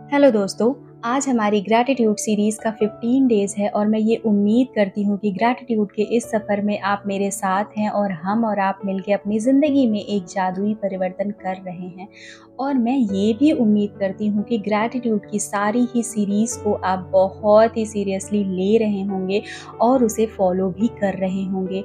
Hello दोस्तों। आज हमारी ग्रैटिट्यूड सीरीज़ का 15 डेज़ है और मैं ये उम्मीद करती हूँ कि ग्रैटिट्यूड के इस सफ़र में आप मेरे साथ हैं और हम और आप मिलके अपनी ज़िंदगी में एक जादुई परिवर्तन कर रहे हैं। और मैं ये भी उम्मीद करती हूँ कि ग्रैटिट्यूड की सारी ही सीरीज़ को आप बहुत ही सीरियसली ले रहे होंगे और उसे फॉलो भी कर रहे होंगे।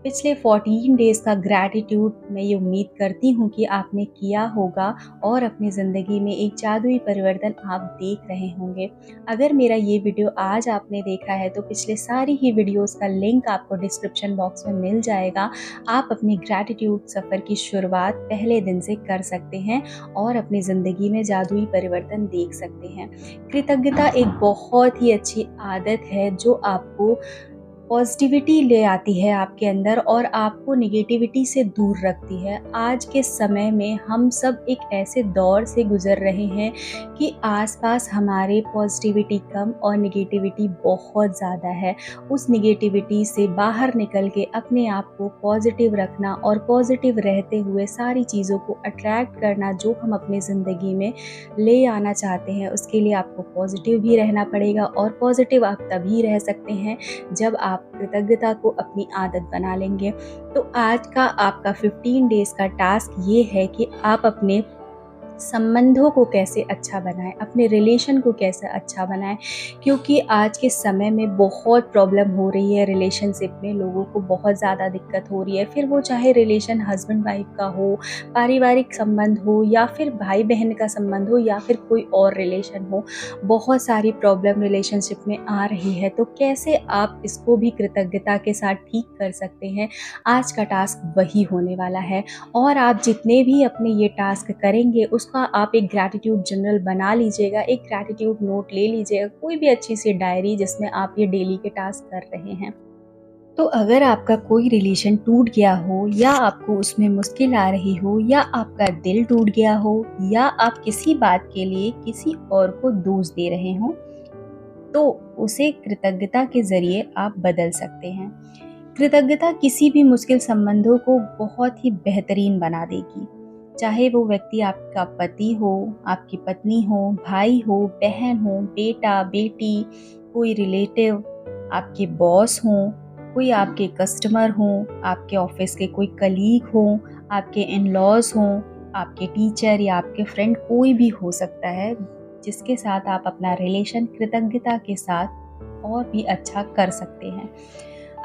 पिछले 14 डेज़ का ग्रैटिट्यूड मैं ये उम्मीद करती हूँ कि आपने किया होगा और अपनी ज़िंदगी में एक जादुई परिवर्तन आप देख रहे होंगे। अगर मेरा ये वीडियो आज आपने देखा है तो पिछले सारी ही वीडियोस का लिंक आपको डिस्क्रिप्शन बॉक्स में मिल जाएगा। आप अपनी ग्रैटिट्यूड सफ़र की शुरुआत पहले दिन से कर सकते हैं और अपनी ज़िंदगी में जादुई परिवर्तन देख सकते हैं। कृतज्ञता एक बहुत ही अच्छी आदत है जो आपको पॉजिटिविटी ले आती है आपके अंदर और आपको नेगेटिविटी से दूर रखती है। आज के समय में हम सब एक ऐसे दौर से गुज़र रहे हैं कि आसपास हमारे पॉजिटिविटी कम और नेगेटिविटी बहुत ज़्यादा है। उस नेगेटिविटी से बाहर निकल के अपने आप को पॉजिटिव रखना और पॉजिटिव रहते हुए सारी चीज़ों को अट्रैक्ट करना जो हम अपनी ज़िंदगी में ले आना चाहते हैं, उसके लिए आपको पॉजिटिव भी रहना पड़ेगा। और पॉजिटिव आप तभी रह सकते हैं जब आप कृतज्ञता को अपनी आदत बना लेंगे। तो आज का आपका 15 डेज़ का टास्क ये है कि आप अपने संबंधों को कैसे अच्छा बनाएं, अपने रिलेशन को कैसे अच्छा बनाएं, क्योंकि आज के समय में बहुत प्रॉब्लम हो रही है। रिलेशनशिप में लोगों को बहुत ज़्यादा दिक्कत हो रही है, फिर वो चाहे रिलेशन हस्बैंड वाइफ का हो, पारिवारिक संबंध हो या फिर भाई बहन का संबंध हो या फिर कोई और रिलेशन हो। बहुत सारी प्रॉब्लम रिलेशनशिप में आ रही है, तो कैसे आप इसको भी कृतज्ञता के साथ ठीक कर सकते हैं, आज का टास्क वही होने वाला है। और आप जितने भी अपने ये टास्क करेंगे उसका आप एक ग्रैटिट्यूड जर्नल बना लीजिएगा, एक ग्रैटिट्यूड नोट ले लीजिएगा, कोई भी अच्छी सी डायरी जिसमें आप ये डेली के टास्क कर रहे हैं। तो अगर आपका कोई रिलेशन टूट गया हो या आपको उसमें मुश्किल आ रही हो या आपका दिल टूट गया हो या आप किसी बात के लिए किसी और को दोष दे रहे हो, तो उसे कृतज्ञता के ज़रिए आप बदल सकते हैं। कृतज्ञता किसी भी मुश्किल संबंधों को बहुत ही बेहतरीन बना देगी। चाहे वो व्यक्ति आपका पति हो, आपकी पत्नी हो, भाई हो, बहन हो, बेटा, बेटी, कोई रिलेटिव, आपके बॉस हों, कोई आपके कस्टमर हों, आपके ऑफिस के कोई कलीग हों, आपके इन-लॉज़ हों, आपके टीचर या आपके फ्रेंड, कोई भी हो सकता है जिसके साथ आप अपना रिलेशन कृतज्ञता के साथ और भी अच्छा कर सकते हैं।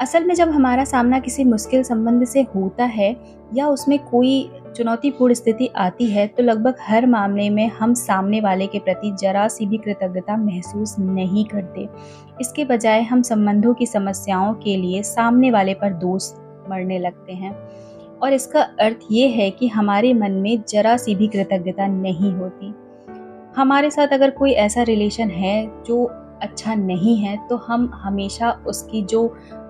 असल में जब हमारा सामना किसी मुश्किल संबंध से होता है या उसमें कोई चुनौतीपूर्ण स्थिति आती है, तो लगभग हर मामले में हम सामने वाले के प्रति जरा सी भी कृतज्ञता महसूस नहीं करते। इसके बजाय हम संबंधों की समस्याओं के लिए सामने वाले पर दोष मढ़ने लगते हैं। और इसका अर्थ ये है कि हमारे मन में जरा सी भी कृतज्ञता नहीं होती। हमारे साथ अगर कोई ऐसा रिलेशन है जो अच्छा नहीं है, तो हम हमेशा उसकी जो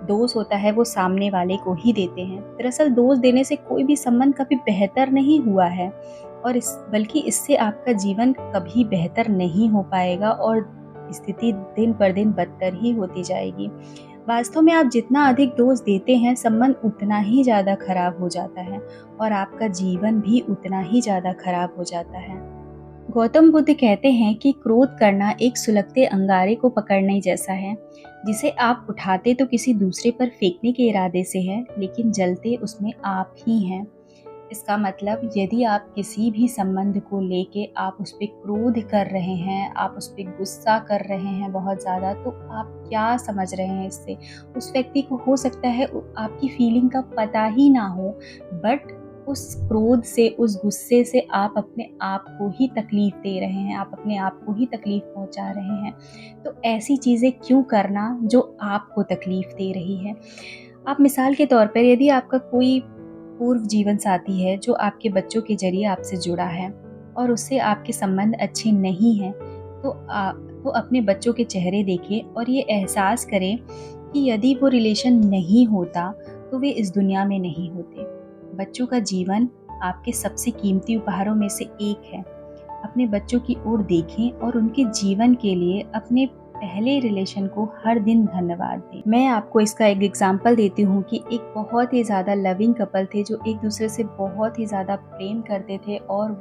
दोष होता है वो सामने वाले को ही देते हैं। दरअसल दोष देने से कोई भी संबंध कभी बेहतर नहीं हुआ है और बल्कि इससे आपका जीवन कभी बेहतर नहीं हो पाएगा और स्थिति दिन पर दिन बदतर ही होती जाएगी। वास्तव में आप जितना अधिक दोष देते हैं, संबंध उतना ही ज़्यादा खराब हो जाता है और आपका जीवन भी उतना ही ज़्यादा खराब हो जाता है। गौतम बुद्ध कहते हैं कि क्रोध करना एक सुलगते अंगारे को पकड़ने जैसा है, जिसे आप उठाते तो किसी दूसरे पर फेंकने के इरादे से है, लेकिन जलते उसमें आप ही हैं। इसका मतलब यदि आप किसी भी संबंध को लेके आप उस पर क्रोध कर रहे हैं, आप उस पर गुस्सा कर रहे हैं बहुत ज़्यादा, तो आप क्या समझ रहे हैं इससे? उस व्यक्ति को हो सकता है आपकी फीलिंग का पता ही ना हो, बट उस क्रोध से, उस गुस्से से आप अपने आप को ही तकलीफ दे रहे हैं, आप अपने आप को ही तकलीफ पहुंचा रहे हैं। तो ऐसी चीज़ें क्यों करना जो आपको तकलीफ दे रही है? आप मिसाल के तौर पर, यदि आपका कोई पूर्व जीवन साथी है जो आपके बच्चों के जरिए आपसे जुड़ा है और उससे आपके संबंध अच्छे नहीं हैं, तो आप तो अपने बच्चों के चेहरे देखें और ये एहसास करें कि यदि वो रिलेशन नहीं होता तो वे इस दुनिया में नहीं होते। बच्चों का जीवन आपके सबसे कीमती उपहारों में से एक है। अपने बच्चों की ओर देखें और उनके जीवन के लिए अपने पहले रिलेशन को हर दिन धन्यवाद दें। मैं आपको इसका एक एग्जांपल देती हूँ कि एक बहुत ही ज़्यादा लविंग कपल थे जो एक दूसरे से बहुत ही ज़्यादा प्रेम करते थे और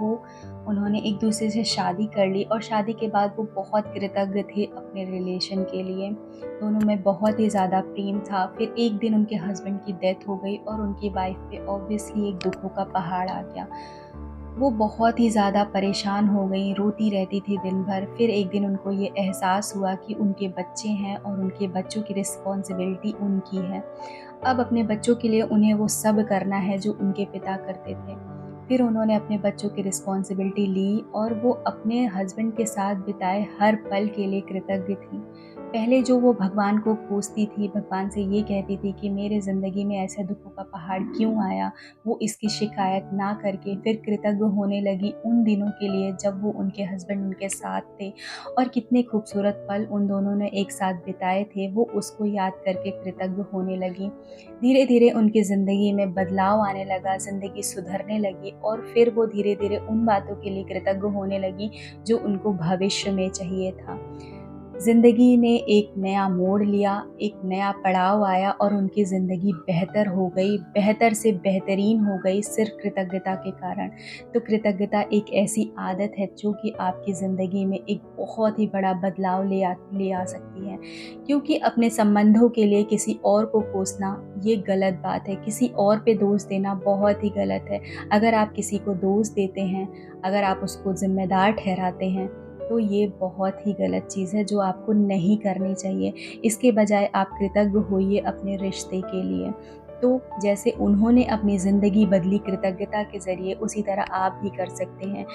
उन्होंने एक दूसरे से शादी कर ली और शादी के बाद वो बहुत कृतज्ञ थे अपने रिलेशन के लिए। दोनों में बहुत ही ज़्यादा प्रेम था। फिर एक दिन उनके हस्बैंड की डेथ हो गई और उनकी वाइफ पे ऑब्वियसली एक दुखों का पहाड़ आ गया। वो बहुत ही ज़्यादा परेशान हो गई, रोती रहती थी दिन भर। फिर एक दिन उनको ये एहसास हुआ कि उनके बच्चे हैं और उनके बच्चों की रिस्पॉन्सिबिलिटी उनकी है। अब अपने बच्चों के लिए उन्हें वो सब करना है जो उनके पिता करते थे। फिर उन्होंने अपने बच्चों की रिस्पॉन्सिबिलिटी ली और वो अपने हस्बैंड के साथ बिताए हर पल के लिए कृतज्ञ थी। पहले जो वो भगवान को कोसती थी, भगवान से ये कहती थी कि मेरे ज़िंदगी में ऐसे दुखों का पहाड़ क्यों आया, वो इसकी शिकायत ना करके फिर कृतज्ञ होने लगी उन दिनों के लिए जब वो उनके हस्बैंड उनके साथ थे और कितने खूबसूरत पल उन दोनों ने एक साथ बिताए थे, वो उसको याद करके कृतज्ञ होने लगी। धीरे धीरे उनकी ज़िंदगी में बदलाव आने लगा, ज़िंदगी सुधरने लगी और फिर वो धीरे धीरे उन बातों के लिए कृतज्ञ होने लगी जो उनको भविष्य में चाहिए था। ज़िंदगी ने एक नया मोड़ लिया, एक नया पड़ाव आया और उनकी ज़िंदगी बेहतर हो गई, बेहतर से बेहतरीन हो गई सिर्फ़ कृतज्ञता के कारण। तो कृतज्ञता एक ऐसी आदत है जो कि आपकी ज़िंदगी में एक बहुत ही बड़ा बदलाव ले आ सकती है। क्योंकि अपने संबंधों के लिए किसी और को कोसना ये गलत बात है, किसी और पे दोष देना बहुत ही गलत है। अगर आप किसी को दोष देते हैं, अगर आप उसको ज़िम्मेदार ठहराते हैं, तो ये बहुत ही गलत चीज़ है जो आपको नहीं करनी चाहिए। इसके बजाय आप कृतज्ञ होइए अपने रिश्ते के लिए। तो जैसे उन्होंने अपनी ज़िंदगी बदली कृतज्ञता के ज़रिए, उसी तरह आप भी कर सकते हैं।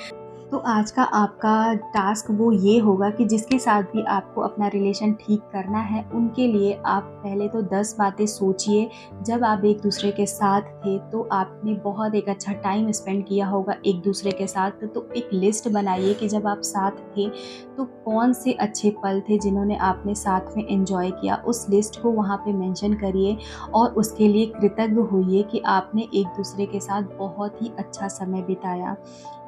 तो आज का आपका टास्क वो ये होगा कि जिसके साथ भी आपको अपना रिलेशन ठीक करना है, उनके लिए आप पहले तो 10 बातें सोचिए। जब आप एक दूसरे के साथ थे तो आपने बहुत एक अच्छा टाइम स्पेंड किया होगा एक दूसरे के साथ। तो एक लिस्ट बनाइए कि जब आप साथ थे तो कौन से अच्छे पल थे जिन्होंने आपने साथ में एंजॉय किया। उस लिस्ट को वहाँ पे मेंशन करिए और उसके लिए कृतज्ञ होइए कि आपने एक दूसरे के साथ बहुत ही अच्छा समय बिताया।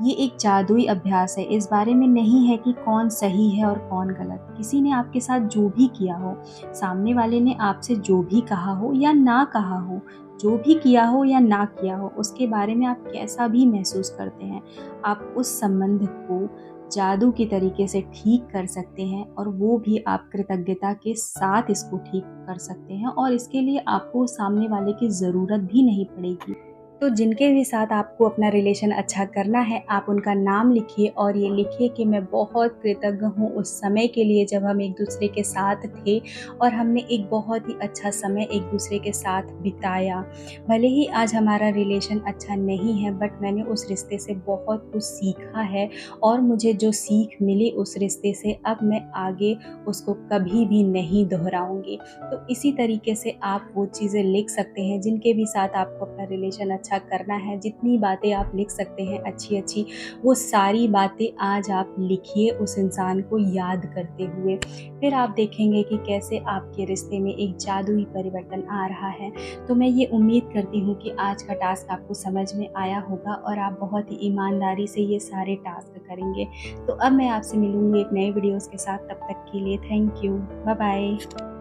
ये एक जादुई अभ्यास है, इस बारे में नहीं है कि कौन सही है और कौन गलत। किसी ने आपके साथ जो भी किया हो, सामने वाले ने आपसे जो भी कहा हो या ना कहा हो, जो भी किया हो या ना किया हो, उसके बारे में आप कैसा भी महसूस करते हैं, आप उस संबंध को जादू की तरीके से ठीक कर सकते हैं और वो भी आप कृतज्ञता के साथ इसको ठीक कर सकते हैं और इसके लिए आपको सामने वाले की ज़रूरत भी नहीं पड़ेगी। तो जिनके भी साथ आपको अपना रिलेशन अच्छा करना है, आप उनका नाम लिखिए और ये लिखिए कि मैं बहुत कृतज्ञ हूँ उस समय के लिए जब हम एक दूसरे के साथ थे और हमने एक बहुत ही अच्छा समय एक दूसरे के साथ बिताया। भले ही आज हमारा रिलेशन अच्छा नहीं है, बट मैंने उस रिश्ते से बहुत कुछ सीखा है और मुझे जो सीख मिली उस रिश्ते से, अब मैं आगे उसको कभी भी नहीं दोहराऊँगी। तो इसी तरीके से आप वो चीज़ें लिख सकते हैं जिनके भी साथ आपको अपना रिलेशन अच्छा करना है। जितनी बातें आप लिख सकते हैं अच्छी-अच्छी, वो सारी बातें आज आप लिखिए उस इंसान को याद करते हुए। फिर आप देखेंगे कि कैसे आपके रिश्ते में एक जादुई परिवर्तन आ रहा है। तो मैं ये उम्मीद करती हूँ कि आज का टास्क आपको समझ में आया होगा और आप बहुत ही ईमानदारी से ये सारे टास्क करेंगे। तो अब मैं आपसे मिलूँगी एक नए वीडियोज़ के साथ, तब तक के लिए थैंक यू। Bye bye.